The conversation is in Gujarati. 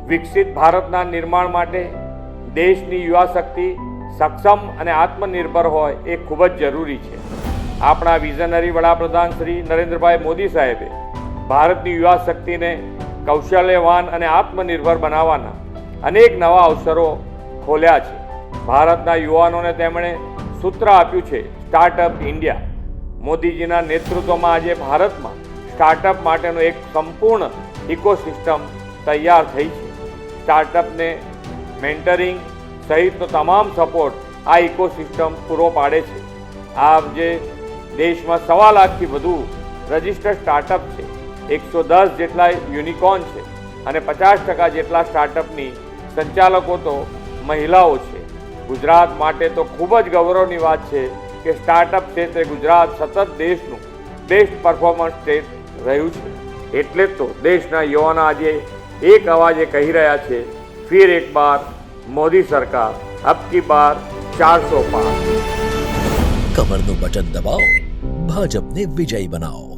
વિકસિત ભારતના નિર્માણ માટે દેશની યુવા શક્તિ સક્ષમ અને આત્મનિર્ભર હોય એ ખૂબ જ જરૂરી છે. આપણા વિઝનરી વડાપ્રધાન શ્રી નરેન્દ્રભાઈ મોદી સાહેબે ભારતની યુવા શક્તિને કૌશલ્યવાન અને આત્મનિર્ભર બનાવવાના અનેક નવા અવસરો ખોલ્યા છે. ભારતના યુવાનોને તેમણે સૂત્ર આપ્યું છે સ્ટાર્ટઅપ ઇન્ડિયા. મોદીજીના નેતૃત્વમાં આજે ભારતમાં સ્ટાર્ટઅપ માટેનો એક સંપૂર્ણ ઇકોસિસ્ટમ તૈયાર થઈ છે. સ્ટાર્ટઅપને મેન્ટરિંગ સહિતનો તમામ સપોર્ટ આ ઇકોસિસ્ટમ પૂરો પાડે છે. આ જે દેશમાં 1.25 લાખથી વધુ રજિસ્ટર્ડ સ્ટાર્ટઅપ છે, 110 જેટલા યુનિકોર્ન છે અને 50% જેટલા સ્ટાર્ટઅપની સંચાલકો તો મહિલાઓ છે. ગુજરાત માટે તો ખૂબ જ ગૌરવની વાત છે કે સ્ટાર્ટઅપ ક્ષેત્રે ગુજરાત સતત દેશનું બેસ્ટ પરફોર્મન્સ સ્ટેટ રહ્યું છે. એટલે જ તો દેશના યુવાનો આજે એક અવાજે કહી રહ્યા છે, ફિર એક બાર મોદી સરકાર, અબ કી બાર 400 પાર. કમરનું બટન દબાવો, ભાજપને વિજયી બનાવો.